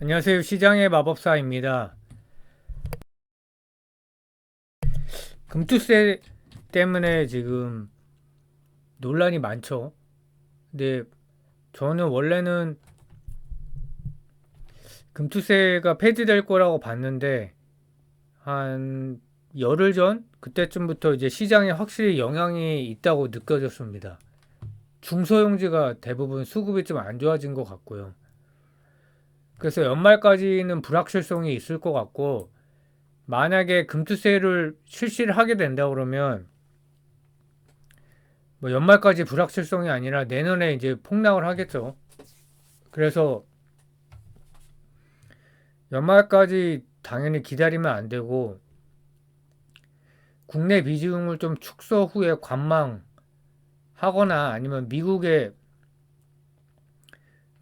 안녕하세요. 시장의 마법사입니다. 금투세 때문에 지금 논란이 많죠. 근데 저는 원래는 금투세가 폐지될 거라고 봤는데 한 열흘 전 그때쯤부터 이제 시장에 확실히 영향이 있다고 느껴졌습니다. 중소형주가 대부분 수급이 좀 안 좋아진 것 같고요. 그래서 연말까지는 불확실성이 있을 것 같고, 만약에 금투세를 실시를 하게 된다 그러면 뭐 연말까지 불확실성이 아니라 내년에 이제 폭락을 하겠죠. 그래서 연말까지 당연히 기다리면 안 되고, 국내 비중을 좀 축소 후에 관망하거나, 아니면 미국의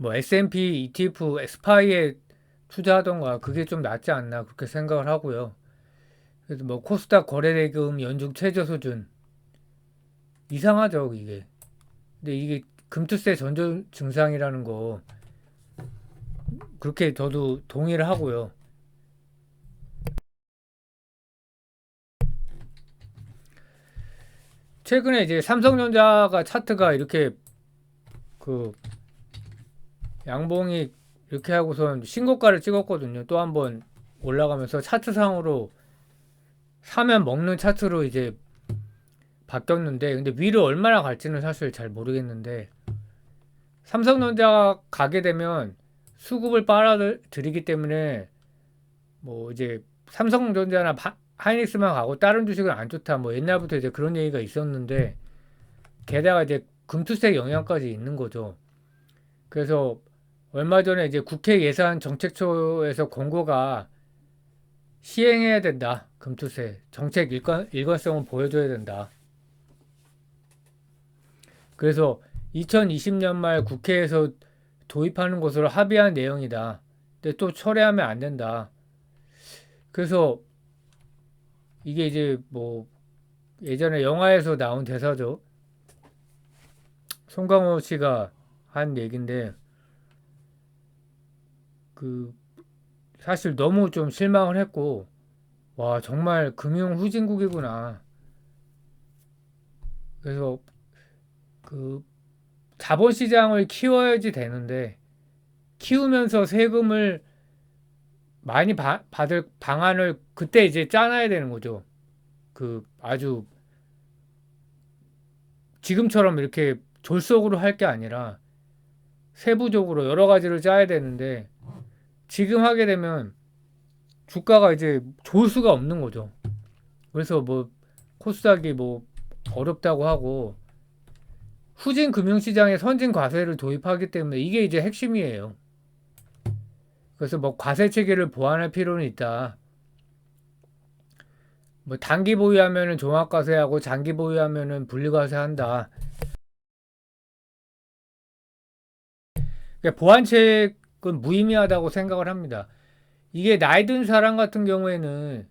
뭐 S&P ETF 스파이에 투자하던가, 그게 좀 낫지 않나 그렇게 생각을 하고요. 그래서 뭐 코스닥 거래대금 연중 최저 수준, 이상하죠 이게. 근데 이게 금투세 전조 증상이라는 거, 그렇게 저도 동의를 하고요. 최근에 이제 삼성전자가 차트가 이렇게 그 양봉이 이렇게 하고선 신고가를 찍었거든요. 또 한번 올라가면서 차트상으로 사면 먹는 차트로 이제 바뀌었는데, 근데 위로 얼마나 갈지는 사실 잘 모르겠는데, 삼성전자가 가게 되면 수급을 빨아들이기 때문에 뭐 이제 삼성전자나 하이닉스만 가고 다른 주식은 안 좋다, 뭐 옛날부터 이제 그런 얘기가 있었는데, 게다가 이제 금투세 영향까지 있는 거죠. 그래서 얼마 전에 이제 국회 예산 정책처에서 권고가 시행해야 된다. 금투세 정책 일관성을 보여줘야 된다. 그래서 2020년 말 국회에서 도입하는 것으로 합의한 내용이다. 근데 또 철회하면 안 된다. 그래서 이게 이제 뭐 예전에 영화에서 나온 대사죠. 송강호 씨가 한 얘긴데, 그 사실 너무 좀 실망을 했고, 와 정말 금융 후진국이구나. 그래서 그 자본시장을 키워야지 되는데, 키우면서 세금을 많이 받을 방안을 그때 이제 짜놔야 되는 거죠. 그 아주 지금처럼 이렇게 졸속으로 할 게 아니라 세부적으로 여러 가지를 짜야 되는데, 지금 하게 되면 주가가 이제 좋을 수가 없는 거죠. 그래서 뭐 코스닥이 뭐 어렵다고 하고, 후진 금융시장에 선진 과세를 도입하기 때문에 이게 이제 핵심이에요. 그래서 뭐 과세 체계를 보완할 필요는 있다. 뭐 단기 보유하면은 종합과세하고 장기 보유하면은 분리과세한다. 그러니까 보완책은 무의미하다고 생각을 합니다. 이게 나이 든 사람 같은 경우에는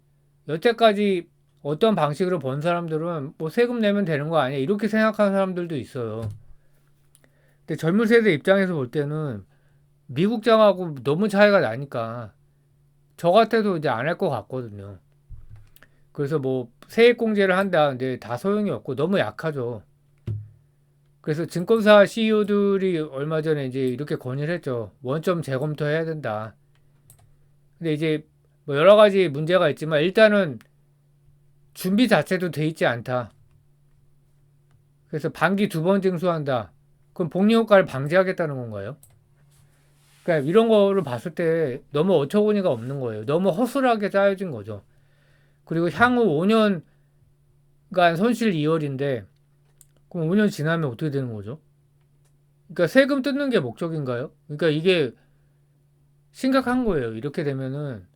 여태까지 어떤 방식으로 번 사람들은 뭐 세금 내면 되는 거 아니야 이렇게 생각하는 사람들도 있어요. 근데 젊은 세대 입장에서 볼 때는 미국장하고 너무 차이가 나니까 저 같아도 이제 안 할 것 같거든요. 그래서 뭐 세액공제를 한다. 근데 다 소용이 없고 너무 약하죠. 그래서 증권사 CEO들이 얼마 전에 이제 이렇게 건의를 했죠. 원점 재검토해야 된다. 근데 이제 뭐 여러 가지 문제가 있지만, 일단은 준비 자체도 돼 있지 않다. 그래서 반기 두 번 징수한다. 그럼 복리 효과를 방지하겠다는 건가요? 그러니까 이런 거를 봤을 때 너무 어처구니가 없는 거예요. 너무 허술하게 짜여진 거죠. 그리고 향후 5년간 손실 2월인데, 그럼 5년 지나면 어떻게 되는 거죠? 그러니까 세금 뜯는 게 목적인가요? 그러니까 이게 심각한 거예요. 이렇게 되면은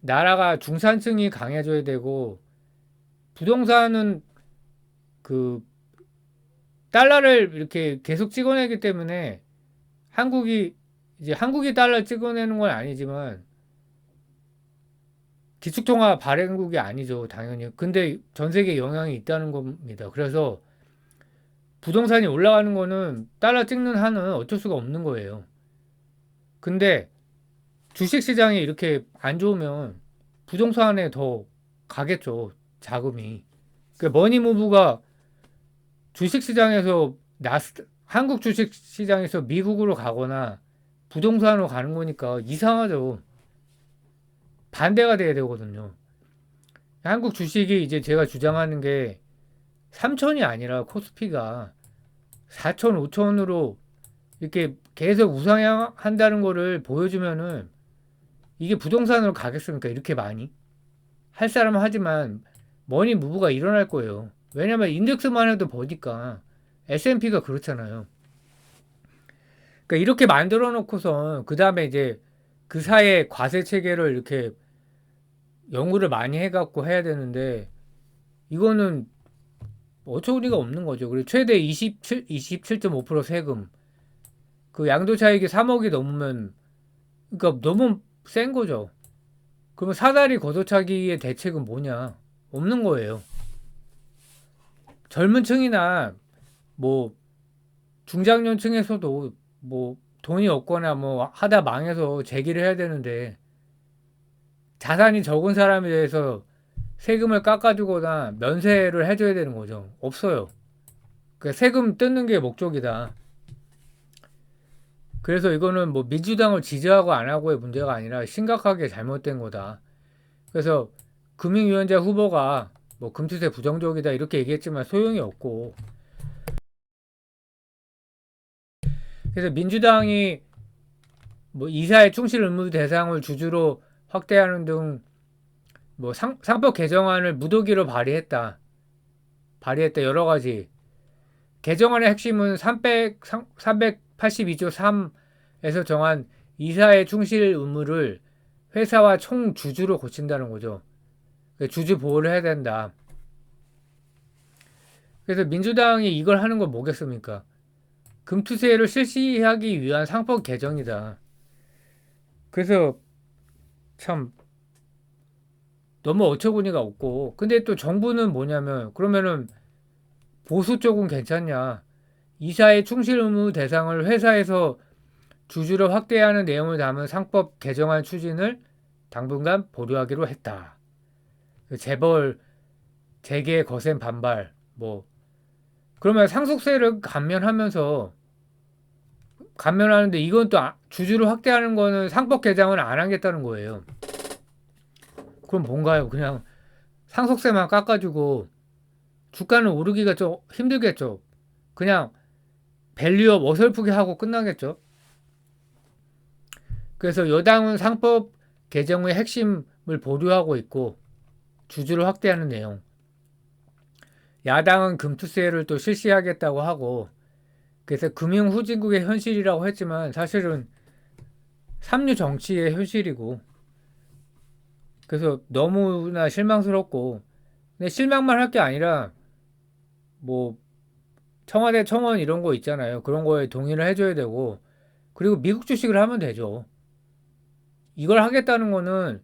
나라가 중산층이 강해져야 되고, 부동산은 그 달러를 이렇게 계속 찍어내기 때문에, 한국이 이제 한국이 달러 찍어내는 건 아니지만 기축통화 발행국이 아니죠, 당연히. 근데 전 세계에 영향이 있다는 겁니다. 그래서 부동산이 올라가는 거는 달러 찍는 한은 어쩔 수가 없는 거예요. 근데 주식시장이 이렇게 안 좋으면 부동산에 더 가겠죠. 자금이. 그러니까 머니무브가 주식시장에서 한국 주식시장에서 미국으로 가거나 부동산으로 가는 거니까 이상하죠. 반대가 돼야 되거든요. 한국 주식이 이제 제가 주장하는 게 3천이 아니라 코스피가 4천, 5천으로 이렇게 계속 우상향한다는 거를 보여주면은 이게 부동산으로 가겠습니까? 이렇게 많이? 할 사람은 하지만 머니 무브가 일어날 거예요. 왜냐면 인덱스만 해도 보니까 S&P가 그렇잖아요. 그러니까 이렇게 만들어 놓고선 그 다음에 이제 그 사이에 과세 체계를 이렇게 연구를 많이 해갖고 해야 되는데 이거는 어처구니가 없는 거죠. 그리고 최대 27.5% 세금. 그 양도 차익이 3억이 넘으면 그러니까 너무 센 거죠. 그러면 사다리 걷어차기의 대책은 뭐냐? 없는 거예요. 젊은 층이나 뭐 중장년층에서도 뭐 돈이 없거나 뭐 하다 망해서 재기를 해야 되는데 자산이 적은 사람에 대해서 세금을 깎아주거나 면세를 해줘야 되는 거죠. 없어요. 그러니까 세금 뜯는 게 목적이다. 그래서 이거는 뭐 민주당을 지지하고 안 하고의 문제가 아니라 심각하게 잘못된 거다. 그래서 금융위원장 후보가 뭐 금투세 부정적이다 이렇게 얘기했지만 소용이 없고, 그래서 민주당이 뭐 이사회 충실 의무 대상을 주주로 확대하는 등 뭐 상법 개정안을 무더기로 발의했다 여러 가지. 개정안의 핵심은 382조 3에서 정한 이사회 충실 의무를 회사와 총 주주로 고친다는 거죠. 주주 보호를 해야 된다. 그래서 민주당이 이걸 하는 건 뭐겠습니까? 금투세를 실시하기 위한 상법 개정이다. 그래서 참 너무 어처구니가 없고, 근데 또 정부는 뭐냐면 그러면은 보수 쪽은 괜찮냐? 이사의 충실 의무 대상을 회사에서 주주로 확대하는 내용을 담은 상법 개정안 추진을 당분간 보류하기로 했다. 재벌 재계 거센 반발. 뭐 그러면 상속세를 감면하는데 이건 또 주주를 확대하는 거는 상법 개정은 안 하겠다는 거예요. 그럼 뭔가요? 그냥 상속세만 깎아주고 주가는 오르기가 좀 힘들겠죠. 그냥 밸류업 어설프게 하고 끝나겠죠. 그래서 여당은 상법 개정의 핵심을 보류하고 있고 주주를 확대하는 내용. 야당은 금투세를 또 실시하겠다고 하고, 그래서 금융후진국의 현실이라고 했지만 사실은 삼류 정치의 현실이고, 그래서 너무나 실망스럽고, 근데 실망만 할 게 아니라 뭐 청와대 청원 이런 거 있잖아요. 그런 거에 동의를 해줘야 되고, 그리고 미국 주식을 하면 되죠. 이걸 하겠다는 거는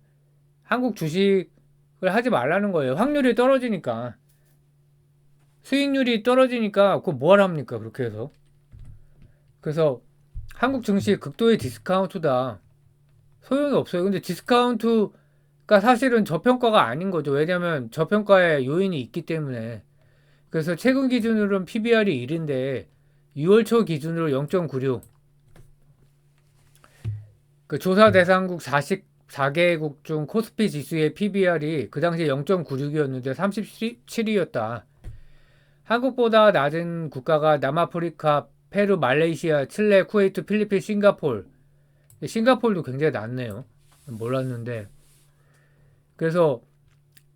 한국 주식을 하지 말라는 거예요. 확률이 떨어지니까. 수익률이 떨어지니까 그거 뭐하러 합니까? 그렇게 해서. 그래서 한국 증시 극도의 디스카운트다. 소용이 없어요. 근데 디스카운트가 사실은 저평가가 아닌 거죠. 왜냐면 저평가의 요인이 있기 때문에. 그래서 최근 기준으로는 PBR이 1인데 6월 초 기준으로 0.96. 그 조사 대상국 44개국 중 코스피 지수의 PBR이 그 당시에 0.96이었는데 37위였다. 한국보다 낮은 국가가 남아프리카, 페루, 말레이시아, 칠레, 쿠웨이트, 필리핀, 싱가폴. 싱가폴도 굉장히 낮네요. 몰랐는데. 그래서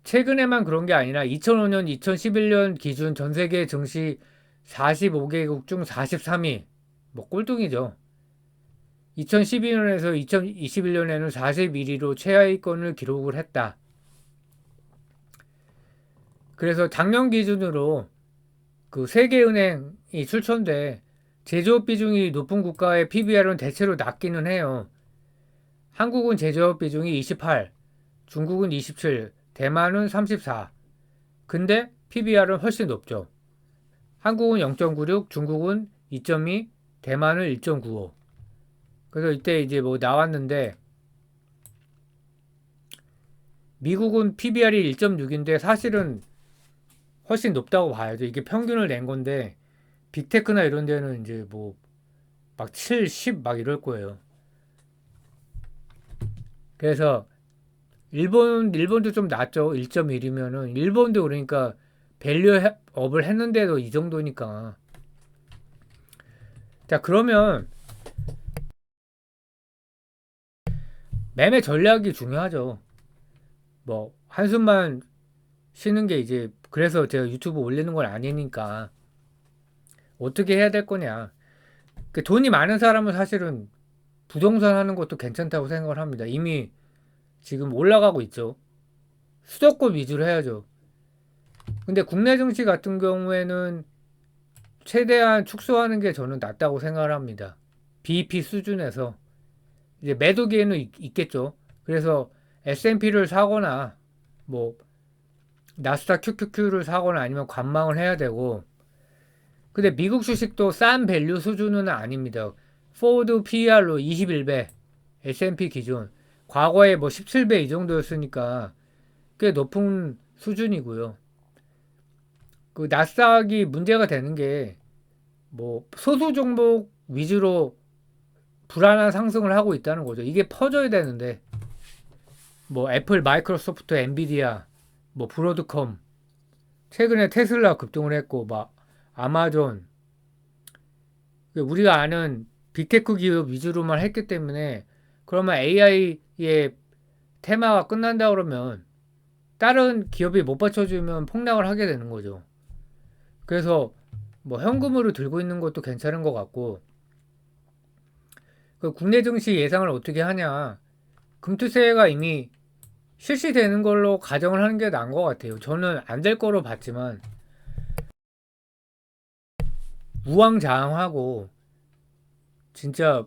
최근에만 그런 게 아니라 2005년, 2011년 기준 전 세계 증시 45개국 중 43위. 뭐 꼴등이죠. 2012년에서 2021년에는 41위로 최하위권을 기록을 했다. 그래서 작년 기준으로 그 세계은행이 출처인데 제조업 비중이 높은 국가의 PBR은 대체로 낮기는 해요. 한국은 제조업 비중이 28, 중국은 27, 대만은 34. 근데 PBR은 훨씬 높죠. 한국은 0.96, 중국은 2.2, 대만은 1.95. 그래서 이때 이제 뭐 나왔는데 미국은 PBR이 1.6인데 사실은 훨씬 높다고 봐야죠. 이게 평균을 낸 건데 빅테크나 이런 데는 이제 뭐 막 7, 10 막 이럴 거예요. 그래서 일본도 좀 낮죠. 1.1이면은 일본도 그러니까 밸류업을 했는데도 이 정도니까. 자, 그러면 매매 전략이 중요하죠. 뭐 한숨만 쉬는 게 이제 그래서 제가 유튜브 올리는 건 아니니까 어떻게 해야 될 거냐. 그 돈이 많은 사람은 사실은 부동산 하는 것도 괜찮다고 생각을 합니다. 이미 지금 올라가고 있죠. 수도권 위주로 해야죠. 근데 국내 증시 같은 경우에는 최대한 축소하는 게 저는 낫다고 생각을 합니다. BEP 수준에서 이제 매도 기회는 있겠죠. 그래서 S&P를 사거나 뭐 나스닥 QQQ를 사거나 아니면 관망을 해야 되고 근데 미국 주식도 싼 밸류 수준은 아닙니다. 포드 PER로 21배 S&P 기준 과거에 뭐 17배 이 정도였으니까 꽤 높은 수준이고요. 그 나스닥이 문제가 되는 게 뭐 소수 종목 위주로 불안한 상승을 하고 있다는 거죠. 이게 퍼져야 되는데 뭐 애플, 마이크로소프트, 엔비디아, 뭐 브로드컴 최근에 테슬라 급등을 했고 막 아마존 우리가 아는 빅테크 기업 위주로만 했기 때문에 그러면 AI의 테마가 끝난다 그러면 다른 기업이 못 받쳐주면 폭락을 하게 되는 거죠. 그래서 뭐 현금으로 들고 있는 것도 괜찮은 것 같고 그 국내 증시 예상을 어떻게 하냐 금투세가 이미 실시되는 걸로 가정을 하는 게 나은 것 같아요. 저는 안 될 거로 봤지만 우왕좌왕하고 진짜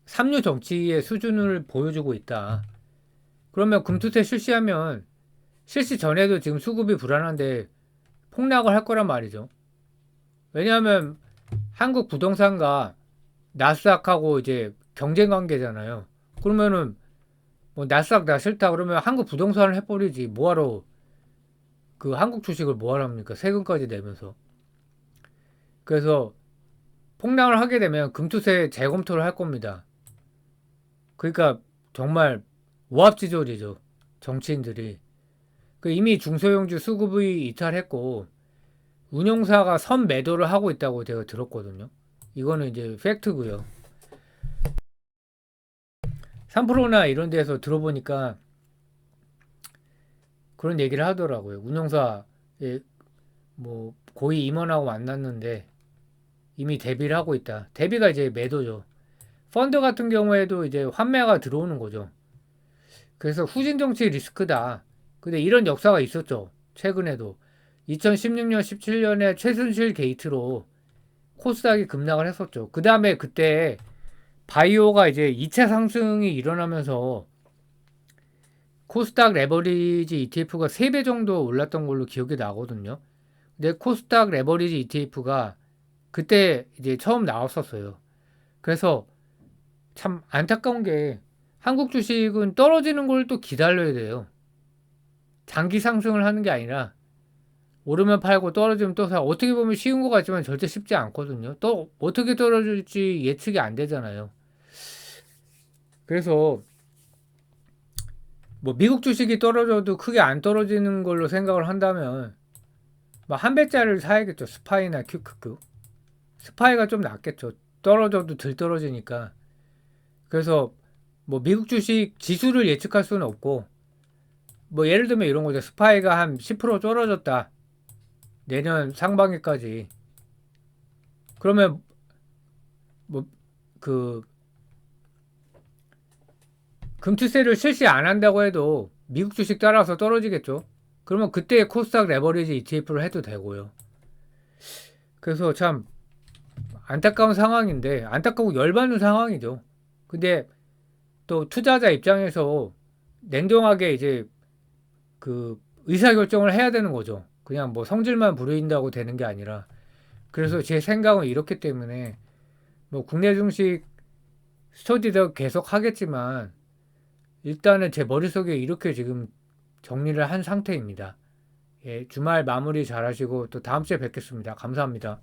삼류 정치의 수준을 보여주고 있다. 그러면 금투세 실시하면 실시 전에도 지금 수급이 불안한데 폭락을 할 거란 말이죠. 왜냐하면 한국 부동산과 나스닥하고 이제 경쟁 관계잖아요. 그러면은 뭐 나스닥 나 싫다 그러면 한국 부동산을 해버리지 뭐하러 그 한국 주식을 뭐하러 합니까? 세금까지 내면서. 그래서 폭락을 하게 되면 금투세 재검토를 할 겁니다. 그러니까 정말 오합지졸이죠. 정치인들이. 그 이미 중소형주 수급이 이탈했고 운용사가 선 매도를 하고 있다고 제가 들었거든요. 이거는 이제 팩트고요. 3프로나 이런 데서 들어보니까 그런 얘기를 하더라고요. 운용사에 뭐 고위 임원하고 만났는데 이미 대비를 하고 있다. 대비가 이제 매도죠. 펀드 같은 경우에도 이제 환매가 들어오는 거죠. 그래서 후진 정치 리스크다. 근데 이런 역사가 있었죠. 최근에도 2016년, 17년에 최순실 게이트로 코스닥이 급락을 했었죠. 그 다음에 그때 바이오가 이제 2차 상승이 일어나면서 코스닥 레버리지 ETF가 3배 정도 올랐던 걸로 기억이 나거든요. 근데 코스닥 레버리지 ETF가 그때 이제 처음 나왔었어요. 그래서 참 안타까운 게 한국 주식은 떨어지는 걸 또 기다려야 돼요. 장기 상승을 하는 게 아니라 오르면 팔고 떨어지면 또 사. 어떻게 보면 쉬운 것 같지만 절대 쉽지 않거든요. 또 어떻게 떨어질지 예측이 안 되잖아요. 그래서 뭐 미국 주식이 떨어져도 크게 안 떨어지는 걸로 생각을 한다면 뭐 한 배짜리를 사야겠죠. 스파이나 큐크크. 스파이가 좀 낫겠죠. 떨어져도 덜 떨어지니까. 그래서 뭐 미국 주식 지수를 예측할 수는 없고 뭐 예를 들면 이런 거죠. 스파이가 한 10% 떨어졌다. 내년 상반기까지. 그러면 뭐 그 금투세를 실시 안 한다고 해도 미국 주식 따라서 떨어지겠죠. 그러면 그때 코스닥 레버리지 ETF를 해도 되고요. 그래서 참 안타까운 상황인데 안타깝고 열받는 상황이죠. 근데 또 투자자 입장에서 냉정하게 이제 그 의사결정을 해야 되는 거죠. 그냥 뭐 성질만 부린다고 되는 게 아니라. 그래서 제 생각은 이렇기 때문에 뭐 국내 증시 스터디도 계속 하겠지만 일단은 제 머릿속에 이렇게 지금 정리를 한 상태입니다. 예, 주말 마무리 잘 하시고 또 다음 주에 뵙겠습니다. 감사합니다.